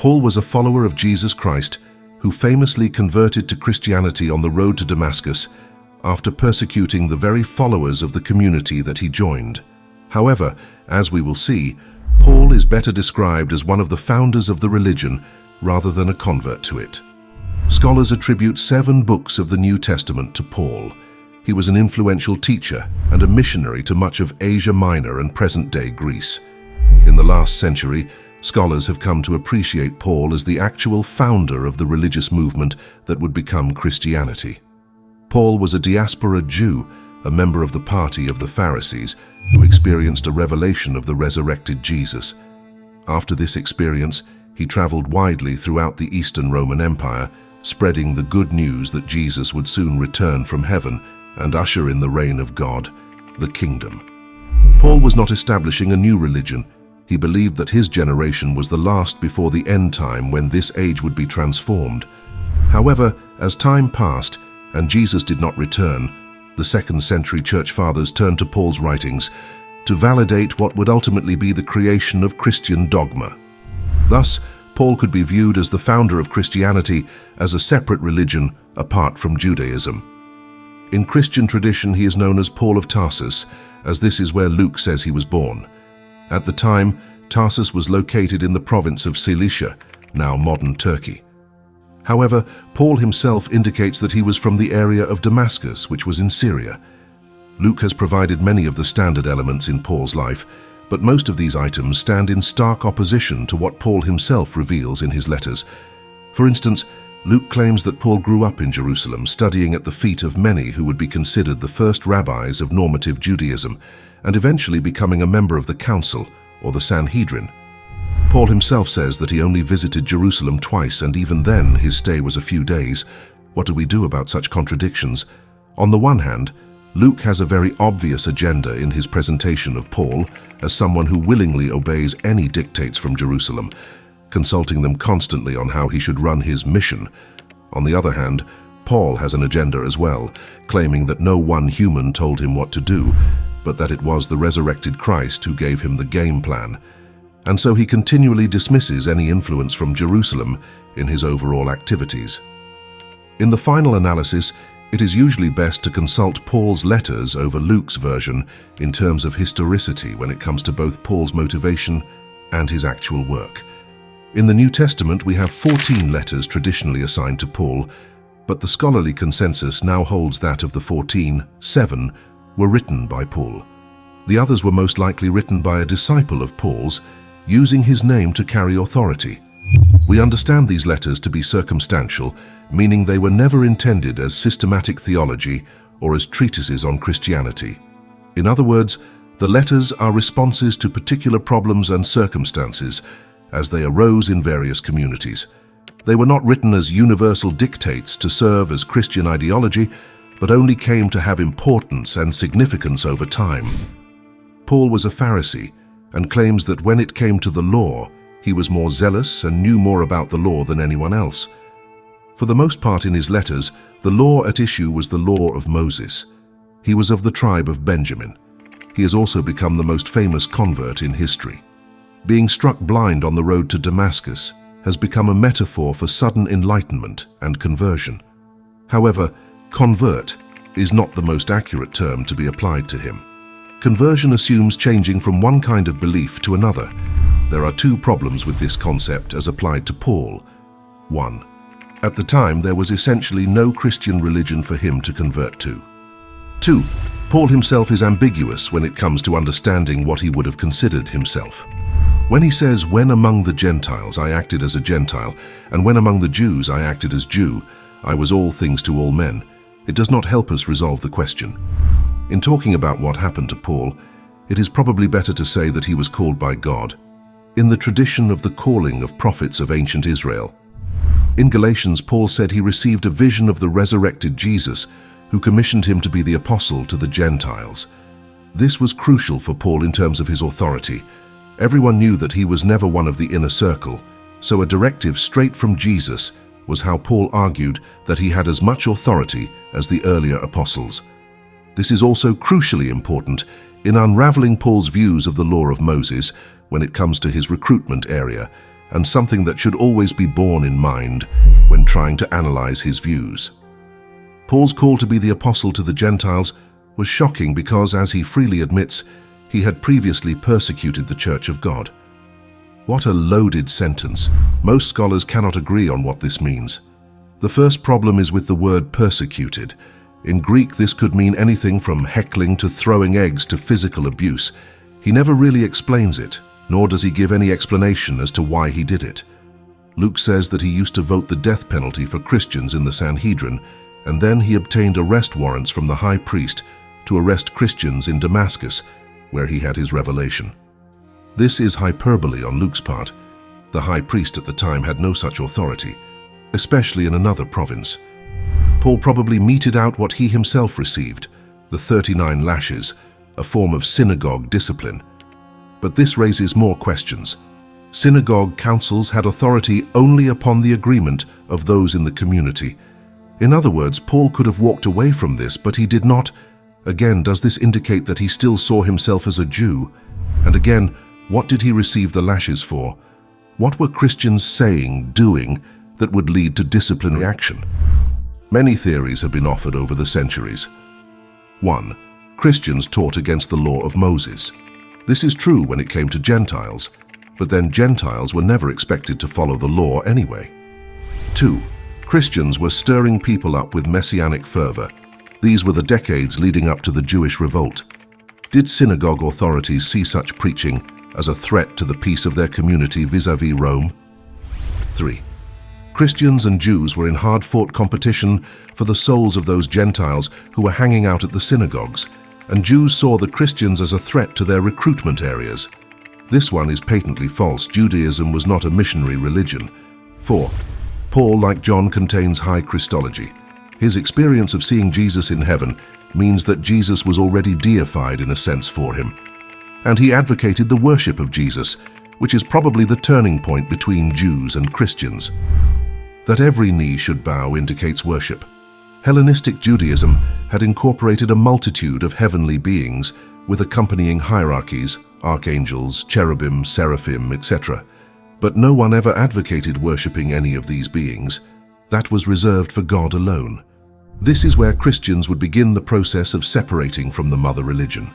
Paul was a follower of Jesus Christ who famously converted to Christianity on the road to Damascus after persecuting the very followers of the community that he joined. However, as we will see, Paul is better described as one of the founders of the religion rather than a convert to it. Scholars attribute 7 books of the New Testament to Paul. He was an influential teacher and a missionary to much of Asia Minor and present-day Greece. In the last century, scholars have come to appreciate Paul as the actual founder of the religious movement that would become Christianity. Paul was a diaspora Jew, a member of the party of the Pharisees, who experienced a revelation of the resurrected Jesus. After this experience, he traveled widely throughout the Eastern Roman Empire, spreading the good news that Jesus would soon return from heaven and usher in the reign of God, the kingdom. Paul was not establishing a new religion. He believed that his generation was the last before the end time when this age would be transformed. However, as time passed and Jesus did not return, the 2nd century church fathers turned to Paul's writings to validate what would ultimately be the creation of Christian dogma. Thus, Paul could be viewed as the founder of Christianity as a separate religion apart from Judaism. In Christian tradition, he is known as Paul of Tarsus, as this is where Luke says he was born. At the time, Tarsus was located in the province of Cilicia, now modern Turkey. However, Paul himself indicates that he was from the area of Damascus, which was in Syria. Luke has provided many of the standard elements in Paul's life, but most of these items stand in stark opposition to what Paul himself reveals in his letters. For instance, Luke claims that Paul grew up in Jerusalem, studying at the feet of many who would be considered the first rabbis of normative Judaism, and eventually becoming a member of the council, or the Sanhedrin. Paul himself says that he only visited Jerusalem twice, and even then his stay was a few days. What do we do about such contradictions? On the one hand, Luke has a very obvious agenda in his presentation of Paul as someone who willingly obeys any dictates from Jerusalem, consulting them constantly on how he should run his mission. On the other hand, Paul has an agenda as well, claiming that no one human told him what to do, but that it was the resurrected Christ who gave him the game plan. And so he continually dismisses any influence from Jerusalem in his overall activities. In the final analysis, it is usually best to consult Paul's letters over Luke's version in terms of historicity when it comes to both Paul's motivation and his actual work. In the New Testament, we have 14 letters traditionally assigned to Paul, but the scholarly consensus now holds that of the 14, 7 were written by Paul. The others were most likely written by a disciple of Paul's, using his name to carry authority. We understand these letters to be circumstantial, meaning they were never intended as systematic theology or as treatises on Christianity. In other words, the letters are responses to particular problems and circumstances as they arose in various communities. They were not written as universal dictates to serve as Christian ideology, but only came to have importance and significance over time. Paul was a Pharisee and claims that when it came to the law, he was more zealous and knew more about the law than anyone else. For the most part in his letters, the law at issue was the law of Moses. He was of the tribe of Benjamin. He has also become the most famous convert in history. Being struck blind on the road to Damascus has become a metaphor for sudden enlightenment and conversion. However, convert is not the most accurate term to be applied to him. Conversion assumes changing from one kind of belief to another. There are 2 problems with this concept as applied to Paul. 1. At the time, there was essentially no Christian religion for him to convert to. 2. Paul himself is ambiguous when it comes to understanding what he would have considered himself. When he says, "When among the Gentiles I acted as a Gentile, and when among the Jews I acted as Jew, I was all things to all men," it does not help us resolve the question. In talking about what happened to Paul, it is probably better to say that he was called by God, in the tradition of the calling of prophets of ancient Israel. In Galatians, Paul said he received a vision of the resurrected Jesus, who commissioned him to be the apostle to the Gentiles. This was crucial for Paul in terms of his authority. Everyone knew that he was never one of the inner circle, so a directive straight from Jesus was how Paul argued that he had as much authority as the earlier apostles. This is also crucially important in unraveling Paul's views of the law of Moses when it comes to his recruitment area, and something that should always be borne in mind when trying to analyze his views. Paul's call to be the apostle to the Gentiles was shocking because, as he freely admits, he had previously persecuted the Church of God. What a loaded sentence. Most scholars cannot agree on what this means. The first problem is with the word persecuted. In Greek, this could mean anything from heckling to throwing eggs to physical abuse. He never really explains it, nor does he give any explanation as to why he did it. Luke says that he used to vote the death penalty for Christians in the Sanhedrin, and then he obtained arrest warrants from the high priest to arrest Christians in Damascus, where he had his revelation. This is hyperbole on Luke's part. The high priest at the time had no such authority, especially in another province. Paul probably meted out what he himself received, the 39 lashes, a form of synagogue discipline. But this raises more questions. Synagogue councils had authority only upon the agreement of those in the community. In other words, Paul could have walked away from this, but he did not. Again, does this indicate that he still saw himself as a Jew? And again, what did he receive the lashes for? What were Christians saying, doing, that would lead to disciplinary action? Many theories have been offered over the centuries. 1. Christians taught against the law of Moses. This is true when it came to Gentiles, but then Gentiles were never expected to follow the law anyway. 2. Christians were stirring people up with messianic fervor. These were the decades leading up to the Jewish revolt. Did synagogue authorities see such preaching as a threat to the peace of their community vis-à-vis Rome? 3. Christians and Jews were in hard-fought competition for the souls of those Gentiles who were hanging out at the synagogues, and Jews saw the Christians as a threat to their recruitment areas. This one is patently false. Judaism was not a missionary religion. 4. Paul, like John, contains high Christology. His experience of seeing Jesus in heaven means that Jesus was already deified in a sense for him. And he advocated the worship of Jesus, which is probably the turning point between Jews and Christians. That every knee should bow indicates worship. Hellenistic Judaism had incorporated a multitude of heavenly beings with accompanying hierarchies, archangels, cherubim, seraphim, etc. But no one ever advocated worshipping any of these beings. That was reserved for God alone. This is where Christians would begin the process of separating from the mother religion.